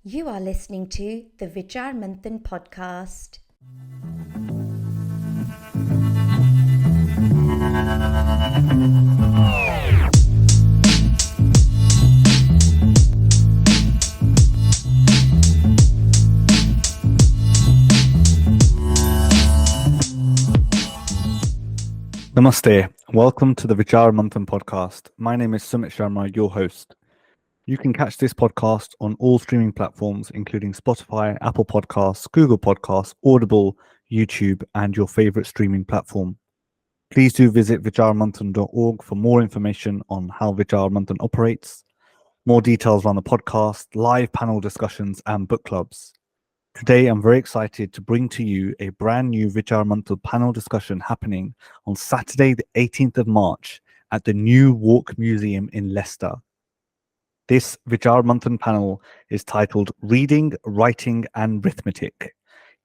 You are listening to the Vichar Manthan podcast. Namaste. Welcome to the Vichar Manthan podcast. My name is Sumit Sharma, your host. You can catch this podcast on all streaming platforms, including Spotify, Apple Podcasts, Google Podcasts, Audible, YouTube, and your favorite streaming platform. Please do visit vicharmanthan.org for more information on how Vichar Manthan operates, more details on the podcast, live panel discussions, and book clubs. Today, I'm very excited to bring to you a brand new Vichar Manthan panel discussion happening on Saturday, the 18th of March at the New Walk Museum in Leicester. This Vichar Manthan panel is titled Reading, Writing and Rithmetic.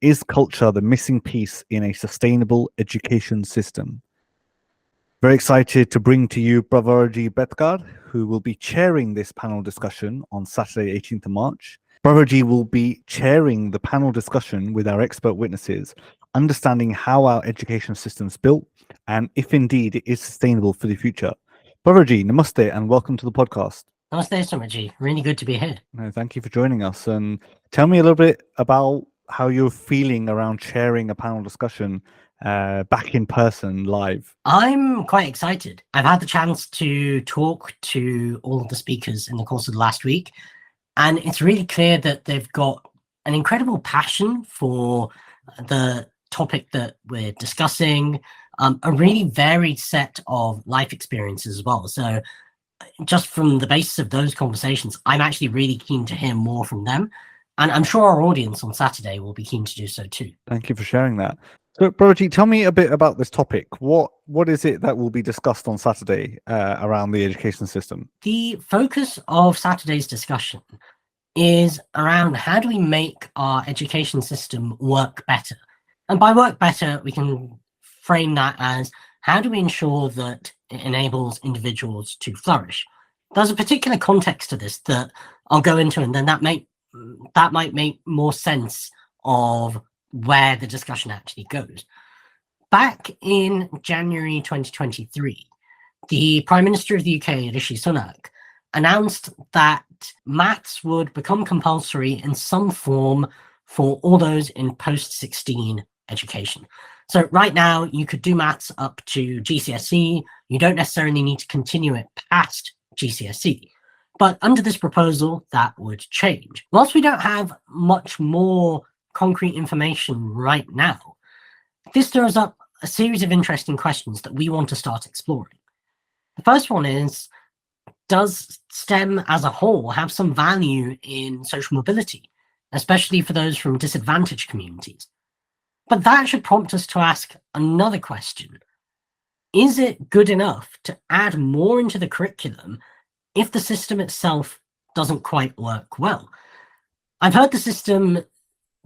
Is culture the missing piece in a sustainable education system? Very excited to bring to you Pravar Ji, who will be chairing this panel discussion on Saturday, 18th of March. Pravar Ji will be chairing the panel discussion with our expert witnesses, understanding how our education system is built and if indeed it is sustainable for the future. Pravar Ji, namaste and welcome to the podcast. Namaste, Subtitle Ji. Really good to be here. No, thank you for joining us. And tell me a little bit about how you're feeling around chairing a panel discussion back in person live. I'm quite excited. I've had the chance to talk to all of the speakers in the course of the last week, and it's really clear that they've got an incredible passion for the topic that we're discussing, a really varied set of life experiences as well. So just from the basis of those conversations, I'm actually really keen to hear more from them. And I'm sure our audience on Saturday will be keen to do so too. Thank you for sharing that. So, Pravar Ji, tell me a bit about this topic. What is it that will be discussed on Saturday around the education system? The focus of Saturday's discussion is around how do we make our education system work better? And by work better, we can frame that as how do we ensure that it enables individuals to flourish? There's a particular context to this that I'll go into, and then that might make more sense of where the discussion actually goes. Back in January 2023, the Prime Minister of the UK, Rishi Sunak, announced that maths would become compulsory in some form for all those in post-16 education. So right now, you could do maths up to GCSE. You don't necessarily need to continue it past GCSE. But under this proposal, that would change. Whilst we don't have much more concrete information right now, this throws up a series of interesting questions that we want to start exploring. The first one is, does STEM as a whole have some value in social mobility, especially for those from disadvantaged communities? But that should prompt us to ask another question. Is it good enough to add more into the curriculum if the system itself doesn't quite work well? I've heard the system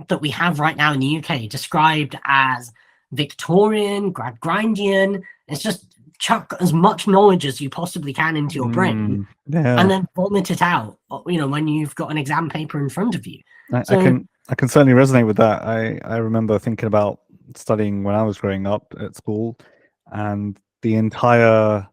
that we have right now in the UK described as Victorian, Gradgrindian. It's just chuck as much knowledge as you possibly can into your brain and then vomit it out, when you've got an exam paper in front of you. I can certainly resonate with that. I remember thinking about studying when I was growing up at school, and the entire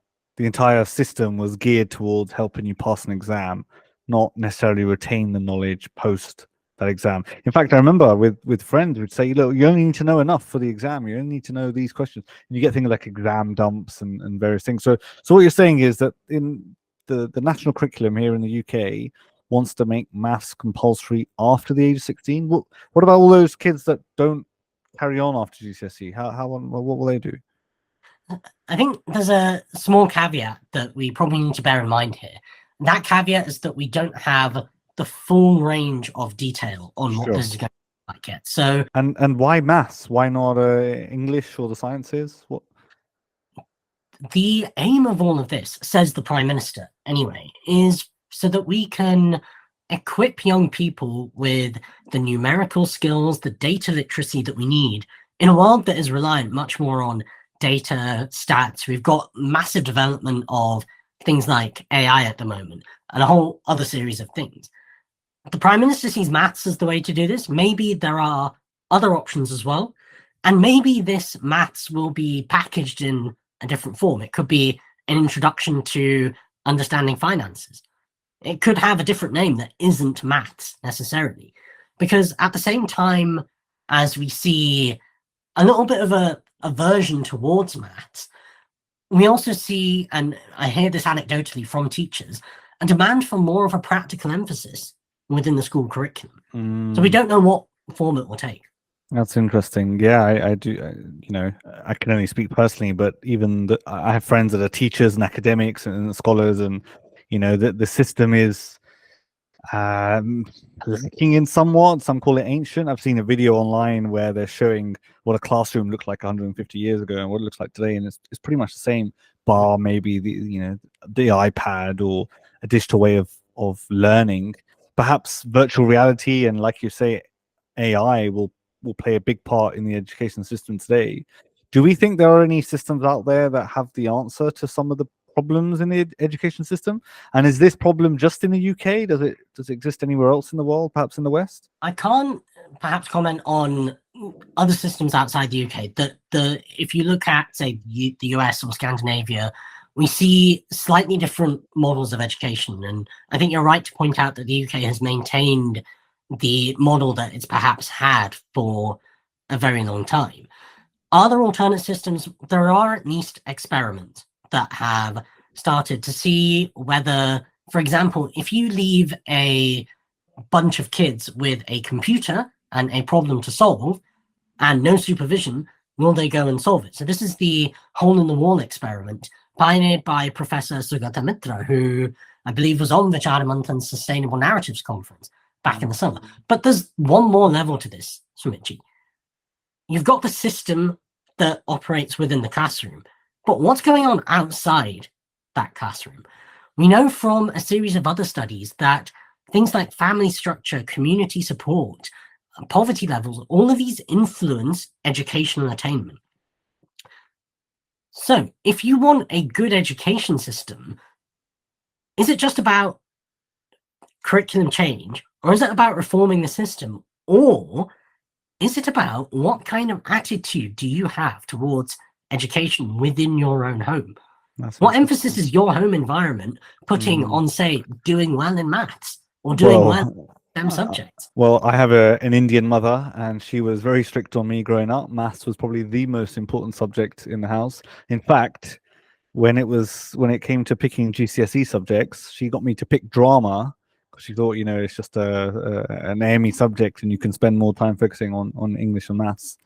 system was geared towards helping you pass an exam, not necessarily retain the knowledge post that exam. In fact, I remember with friends would say, look, you only need to know enough for the exam. You only need to know these questions. And you get things like exam dumps and various things. So what you're saying is that in the national curriculum here in the UK wants to make maths compulsory after the age of 16. What about all those kids that don't carry on after GCSE? What will they do? I think there's a small caveat that we probably need to bear in mind here. That caveat is that we don't have the full range of detail on what this is going to be like yet. So, and why maths? Why not English or the sciences? What? The aim of all of this, says the Prime Minister anyway, is so that we can equip young people with the numerical skills, the data literacy that we need in a world that is reliant much more on data, stats. We've got massive development of things like AI at the moment and a whole other series of things. The Prime Minister sees maths as the way to do this. Maybe there are other options as well. And maybe this maths will be packaged in a different form. It could be an introduction to understanding finances. It could have a different name that isn't maths necessarily. Because at the same time as we see a little bit of a aversion towards maths, we also see, and I hear this anecdotally from teachers, a demand for more of a practical emphasis within the school curriculum. So we don't know what form it will take. That's interesting. Yeah, I do. You know, I can only speak personally, but even I have friends that are teachers and academics and scholars, and you know, the system is lacking in somewhat. Some call it ancient. I've seen a video online where they're showing what a classroom looked like 150 years ago and what it looks like today, and it's pretty much the same, bar maybe the iPad or a digital way of learning. Perhaps virtual reality and, like you say, AI will play a big part in the education system today. Do we think there are any systems out there that have the answer to some of the problems in the education system? And is this problem just in the UK? Does it exist anywhere else in the world, perhaps in the West? I can't perhaps comment on other systems outside the UK. If you look at, say, the US or Scandinavia, we see slightly different models of education. And I think you're right to point out that the UK has maintained the model that it's perhaps had for a very long time. Are there alternate systems? There are at least experiments that have started to see whether, for example, if you leave a bunch of kids with a computer and a problem to solve and no supervision, will they go and solve it? So this is the hole in the wall experiment pioneered by Professor Sugata Mitra, who I believe was on Vicharamanthan's Sustainable Narratives Conference back in the summer. But there's one more level to this, Sumitji. You've got the system that operates within the classroom, but what's going on outside that classroom? We know from a series of other studies that things like family structure, community support, poverty levels, all of these influence educational attainment. So if you want a good education system, is it just about curriculum change, or is it about reforming the system, or is it about what kind of attitude do you have towards education within your own home? What emphasis is your home environment putting on, say, doing well in maths or doing well in STEM subjects? Well, I have an Indian mother, and she was very strict on me growing up. Maths was probably the most important subject in the house. In fact, when it came to picking GCSE subjects, she got me to pick drama because she thought, it's just an AME subject and you can spend more time focusing on English and maths.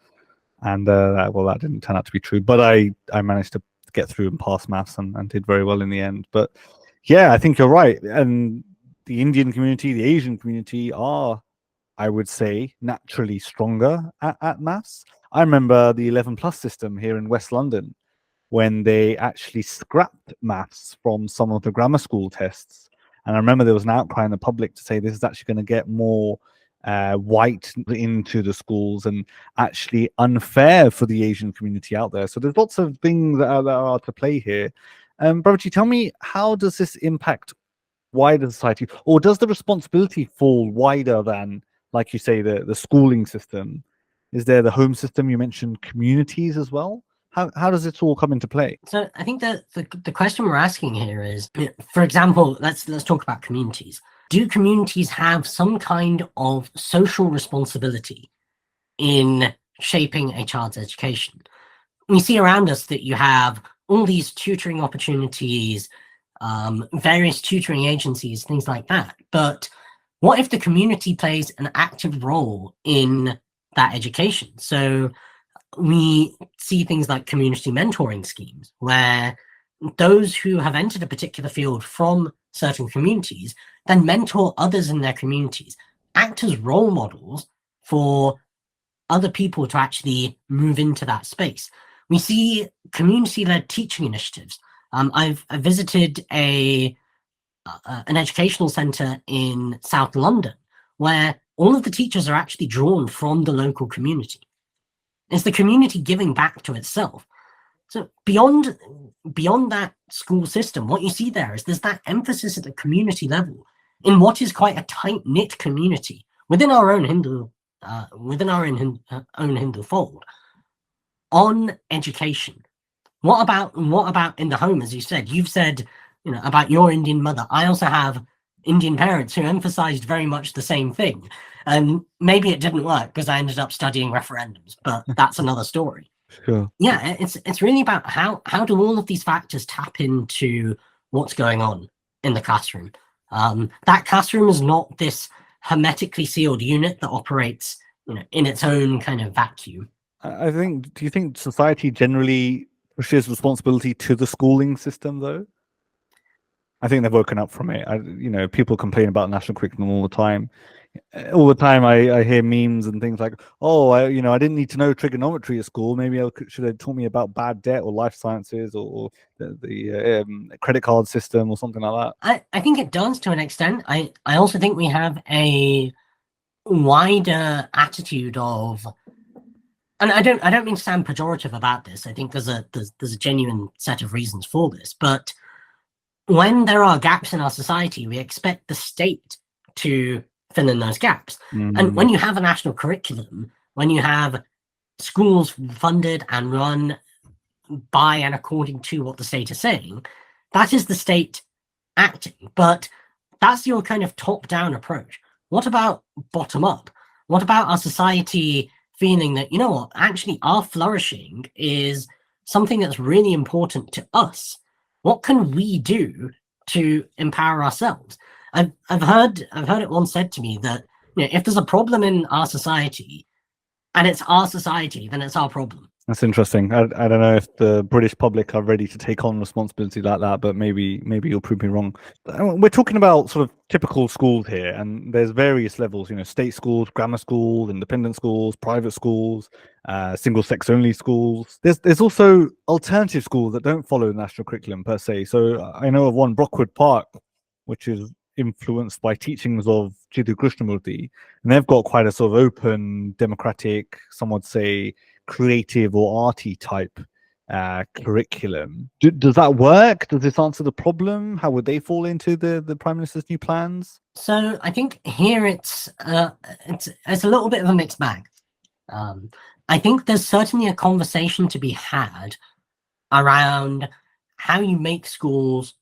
And that didn't turn out to be true, but I managed to get through and pass maths and did very well in the end. But yeah, I think you're right. And the Indian community, the Asian community are, I would say, naturally stronger at maths. I remember the 11+ system here in West London when they actually scrapped maths from some of the grammar school tests. And I remember there was an outcry in the public to say this is actually going to get more white into the schools and actually unfair for the Asian community out there. So there's lots of things that are to play here. Pravar Ji, tell me, how does this impact wider society, or does the responsibility fall wider than, like you say, the schooling system? Is there the home system? You mentioned communities as well. How does it all come into play? So I think that the question we're asking here is, for example, let's talk about communities. Do communities have some kind of social responsibility in shaping a child's education? We see around us that you have all these tutoring opportunities, various tutoring agencies, things like that. But what if the community plays an active role in that education? So we see things like community mentoring schemes, where those who have entered a particular field from certain communities then mentor others in their communities, act as role models for other people to actually move into that space. We see community-led teaching initiatives. I visited an educational centre in South London where all of the teachers are actually drawn from the local community. It's the community giving back to itself. So beyond that school system, what you see there is there's that emphasis at the community level in what is quite a tight-knit community within our own Hindu fold on education. What about in the home, as you said? You've said, about your Indian mother. I also have Indian parents who emphasized very much the same thing. And maybe it didn't work because I ended up studying referendums, but that's another story. Sure. Yeah, it's really about how do all of these factors tap into what's going on in the classroom. That classroom is not this hermetically sealed unit that operates, in its own kind of vacuum. I think, do you think society generally pushes responsibility to the schooling system, though? I think they've woken up from it. People complain about national curriculum all the time. All the time, I hear memes and things like, "Oh, I didn't need to know trigonometry at school. Maybe should have taught me about bad debt or life sciences or the credit card system or something like that." I think it does to an extent. I also think we have a wider attitude of, and I don't mean to sound pejorative about this. I think there's a genuine set of reasons for this, but when there are gaps in our society, we expect the state to fill in those gaps. And when you have a national curriculum, when you have schools funded and run by and according to what the state is saying, that is the state acting. But that's your kind of top-down approach. What about bottom-up? What about our society feeling that, actually our flourishing is something that's really important to us? What can we do to empower ourselves? I've heard it once said to me that if there's a problem in our society and it's our society, then it's our problem. That's interesting. I don't know if the British public are ready to take on responsibility like that, but maybe you'll prove me wrong. We're talking about sort of typical schools here, and there's various levels. State schools, grammar schools, independent schools, private schools, single-sex only schools. There's also alternative schools that don't follow the national curriculum per se. So I know of one, Brockwood Park, which is influenced by teachings of Jiddu Krishnamurti, and they've got quite a sort of open, democratic, some would say creative or arty type curriculum. Does that work? Does this answer the problem? How would they fall into the Prime Minister's new plans? So I think here it's a little bit of a mixed bag. I think there's certainly a conversation to be had around how you make schools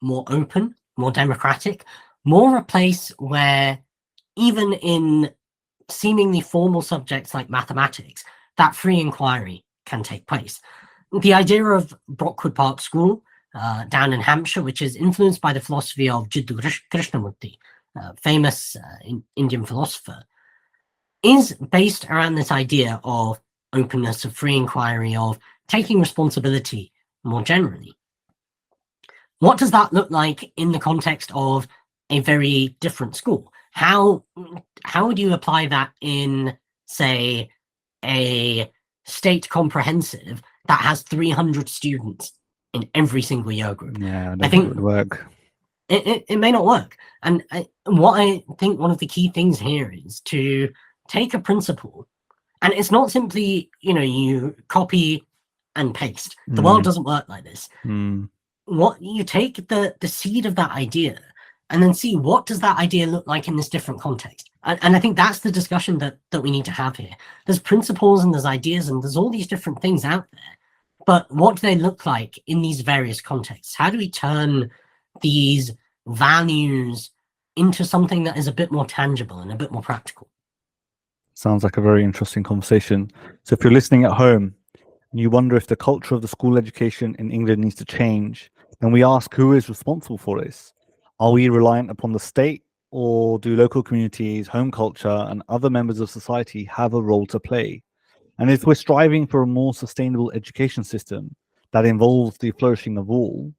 more open, more democratic, more a place where even in seemingly formal subjects like mathematics, that free inquiry can take place. The idea of Brockwood Park School down in Hampshire, which is influenced by the philosophy of Jiddu Krishnamurti, famous Indian philosopher, is based around this idea of openness, of free inquiry, of taking responsibility more generally. What does that look like in the context of a very different school? How would you apply that in, say, a state comprehensive that has 300 students in every single year group? Yeah, I think it would work. It may not work. And what I think one of the key things here is to take a principle, and it's not simply, you copy and paste. The world doesn't work like this. What you take the seed of that idea and then see what does that idea look like in this different context. And I think that's the discussion that we need to have here. There's principles and there's ideas and there's all these different things out there. But what do they look like in these various contexts? How do we turn these values into something that is a bit more tangible and a bit more practical? Sounds like a very interesting conversation. So if you're listening at home and you wonder if the culture of the school education in England needs to change, then we ask, who is responsible for this? Are we reliant upon the state, or do local communities, home culture, and other members of society have a role to play? And if we're striving for a more sustainable education system that involves the flourishing of all,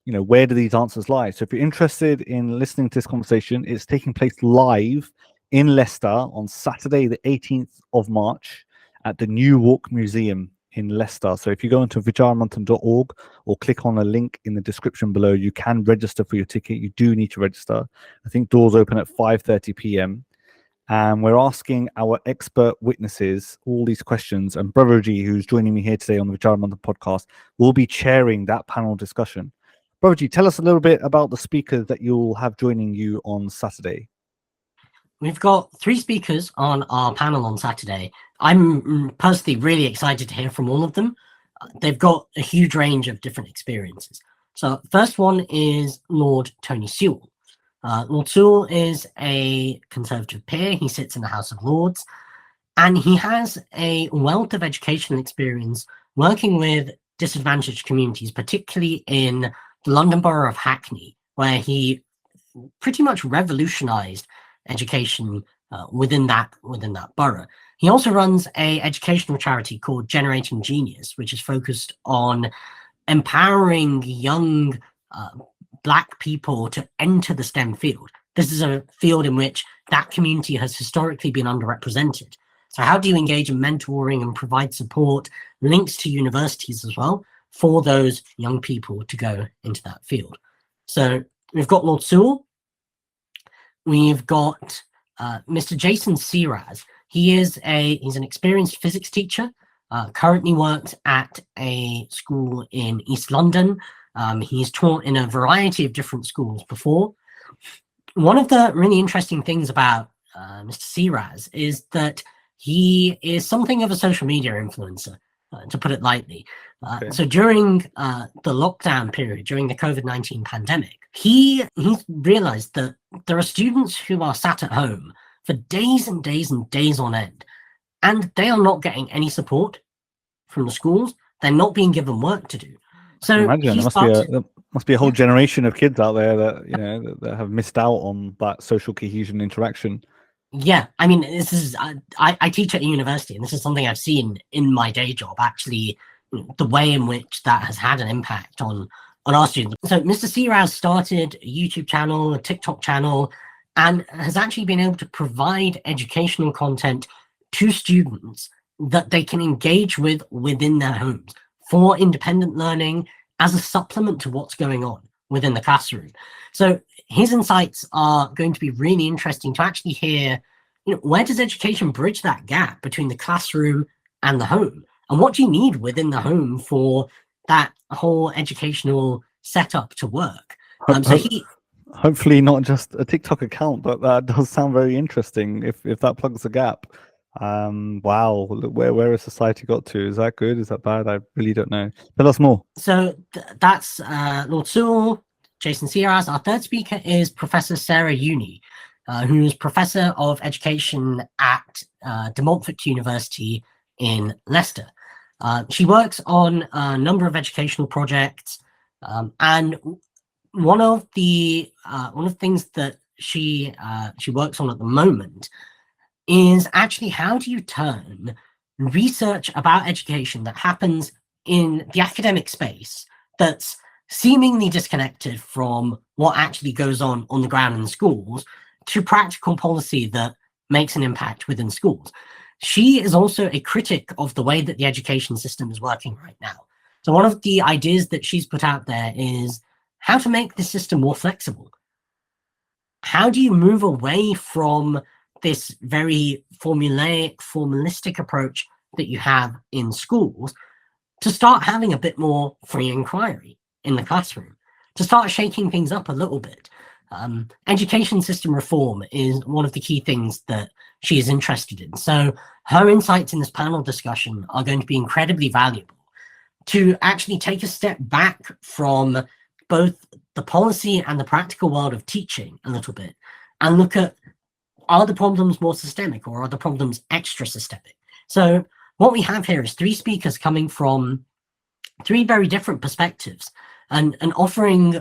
where do these answers lie? So if you're interested in listening to this conversation, it's taking place live in Leicester on Saturday, the 18th of March at the New Walk Museum in Leicester. So if you go into vicharamantham.org or click on a link in the description below, you can register for your ticket. You do need to register. I think doors open at 5:30 p.m. And we're asking our expert witnesses all these questions. And Pravar Ji, who's joining me here today on the Vicharamantham podcast, will be chairing that panel discussion. Pravar Ji, tell us a little bit about the speakers that you'll have joining you on Saturday. We've got 3 speakers on our panel on Saturday. I'm personally really excited to hear from all of them. They've got a huge range of different experiences. So first one is Lord Tony Sewell. Lord Sewell is a Conservative peer. He sits in the House of Lords, and he has a wealth of educational experience working with disadvantaged communities, particularly in the London Borough of Hackney, where he pretty much revolutionized education within that borough. He also runs a educational charity called Generating Genius, which is focused on empowering young Black people to enter the STEM field. This is a field in which that community has historically been underrepresented. So how do you engage in mentoring and provide support, links to universities as well, for those young people to go into that field? So we've got Lord Sewell. We've got Mr. Jason Seraz. He's an experienced physics teacher, currently works at a school in East London. He's taught in a variety of different schools before. One of the really interesting things about Mr. Seraz is that he is something of a social media influencer, to put it lightly. Okay. So during the lockdown period, during the COVID-19 pandemic, he realized that there are students who are sat at home for days and days and days on end, and they are not getting any support from the schools. They're not being given work to do. So Imagine there must be a whole generation of kids out there that that have missed out on that social cohesion interaction. Yeah, I mean, this is I teach at a university, and this is something I've seen in my day job. Actually, the way in which that has had an impact on our students. So Mr. Seraz started a YouTube channel, a TikTok channel, and has actually been able to provide educational content to students that they can engage with within their homes for independent learning as a supplement to what's going on within the classroom. So his insights are going to be really interesting to actually hear, where does education bridge that gap between the classroom and the home? And what do you need within the home for that whole educational setup to work? Hopefully not just a TikTok account, but that does sound very interesting if that plugs the gap. Wow, where has society got to? Is that good? Is that bad? I really don't know. Tell us more. So that's Lord Sewell, Jason Seraz. Our third speaker is Professor Sarah Uni, who's Professor of Education at De Montfort University in Leicester. She works on a number of educational projects, and one of the things that she works on at the moment is actually how do you turn research about education that happens in the academic space that's seemingly disconnected from what actually goes on the ground in schools to practical policy that makes an impact within schools. She is also a critic of the way that the education system is working right now. So one of the ideas that she's put out there is how to make the system more flexible. How do you move away from this very formalistic approach that you have in schools to start having a bit more free inquiry in the classroom, to start shaking things up a little bit? Education system reform is one of the key things that she is interested in. So her insights in this panel discussion are going to be incredibly valuable to actually take a step back from both the policy and the practical world of teaching a little bit and look at, are the problems more systemic or are the problems extra systemic? So what we have here is 3 speakers coming from 3 very different perspectives and offering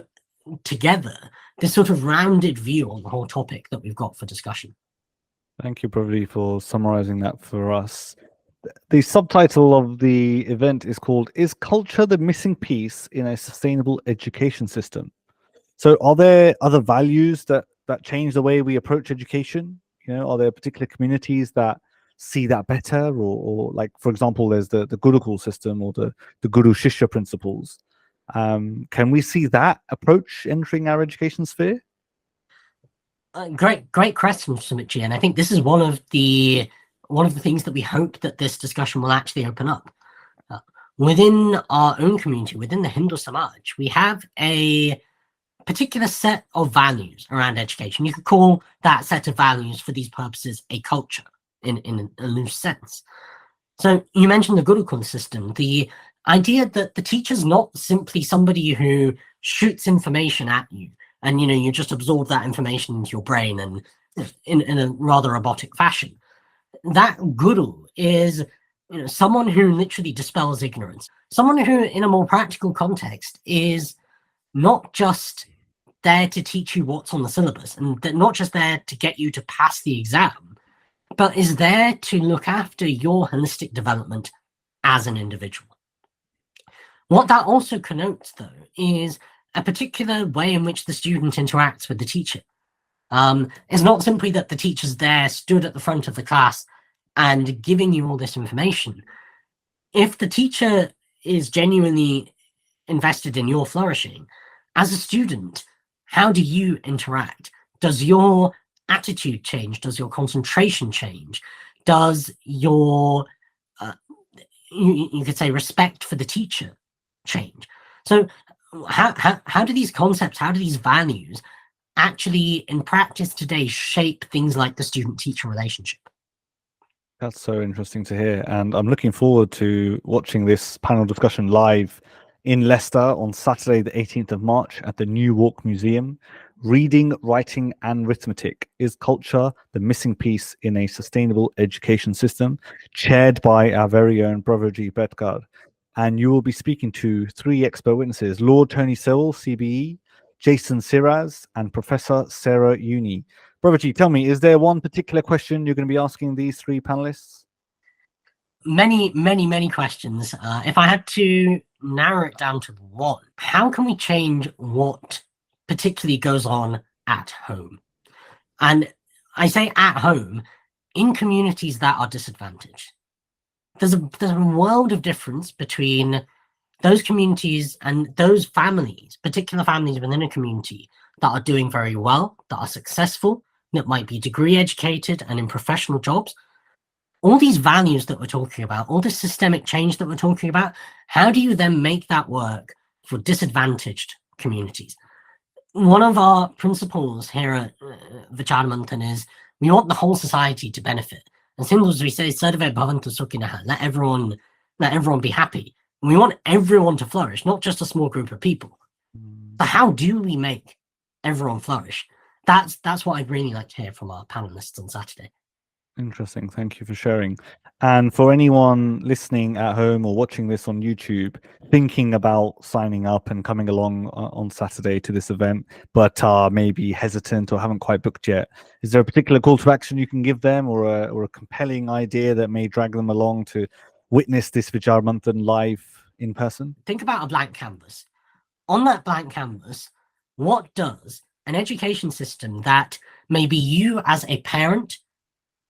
together this sort of rounded view on the whole topic that we've got for discussion. Thank you, Pravar Ji, for summarizing that for us. The subtitle of the event is called, "Is Culture the Missing Piece in a Sustainable Education System?" So are there other values that change the way we approach education? Are there particular communities that see that better? Or like, for example, there's the Gurukul System or the Guru Shishya principles. Can we see that approach entering our education sphere? Great question, Sumit Ji, and I think this is one of the things that we hope that this discussion will actually open up. within our own community, within the Hindu Samaj, we have a particular set of values around education. You could call that set of values for these purposes a culture in a loose sense. So you mentioned the Gurukul system, the idea that the teacher's not simply somebody who shoots information at you and you just absorb that information into your brain and in a rather robotic fashion. That guru is someone who literally dispels ignorance, someone who in a more practical context is not just there to teach you what's on the syllabus and not just there to get you to pass the exam, but is there to look after your holistic development as an individual. What that also connotes, though, is a particular way in which the student interacts with the teacher. It's not simply that the teacher's there, stood at the front of the class and giving you all this information. If the teacher is genuinely invested in your flourishing, as a student, how do you interact? Does your attitude change? Does your concentration change? Does your, you could say, respect for the teacher change? So how do these concepts, how do these values actually in practice today shape things like the student-teacher relationship? That's so interesting to hear. And I'm looking forward to watching this panel discussion live in Leicester on Saturday, the 18th of March at the New Walk Museum. Reading, Writing and Rithmetic: Is Culture the Missing Piece in a Sustainable Education System? Chaired by our very own Pravar Ji. And you will be speaking to 3 expert witnesses: Lord Tony Sewell, CBE, Jason Siraz, and Professor Sarah Uni. Pravar Ji, tell me, is there one particular question you're going to be asking these 3 panelists? Many questions. If I had to narrow it down to one, how can we change what particularly goes on at home? And I say at home, in communities that are disadvantaged. There's a world of difference between those communities and those families, particular families within a community that are doing very well, that are successful, that might be degree educated and in professional jobs. All these values that we're talking about, all this systemic change that we're talking about, how do you then make that work for disadvantaged communities? One of our principles here at Vichar Manthan is we want the whole society to benefit. As Hindus, we say, Sarve bhavantu sukhinaha, let everyone be happy. And we want everyone to flourish, not just a small group of people. But how do we make everyone flourish? That's what I'd really like to hear from our panelists on Saturday. Interesting. Thank you for sharing. And for anyone listening at home or watching this on YouTube, thinking about signing up and coming along on Saturday to this event, but maybe hesitant or haven't quite booked yet, is there a particular call to action you can give them, or a compelling idea that may drag them along to witness this Vichar Manthan live in person? Think about a blank canvas. On that blank canvas, what does an education system that maybe you as a parent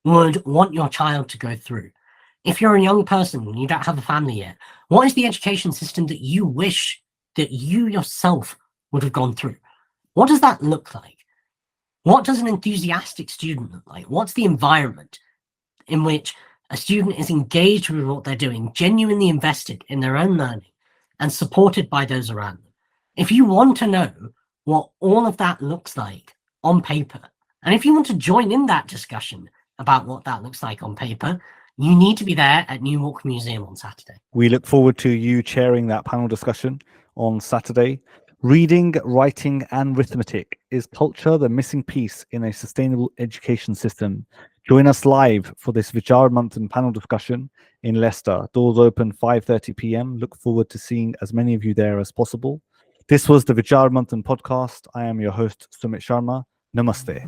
would want your child to go through? If you're a young person and you don't have a family yet, what is the education system that you wish that you yourself would have gone through? What does that look like? What does an enthusiastic student look like? What's the environment in which a student is engaged with what they're doing, genuinely invested in their own learning and supported by those around them? If you want to know what all of that looks like on paper, and if you want to join in that discussion about what that looks like on paper, you need to be there at New Walk Museum on Saturday. We look forward to you chairing that panel discussion on Saturday. Reading, Writing and Rithmetic: Is Culture the Missing Piece in a Sustainable Education System? Join us live for this Vichar Manthan panel discussion in Leicester. Doors open 5:30 p.m. Look forward to seeing as many of you there as possible. This was the Vichar Manthan podcast. I am your host, Sumit Sharma. Namaste.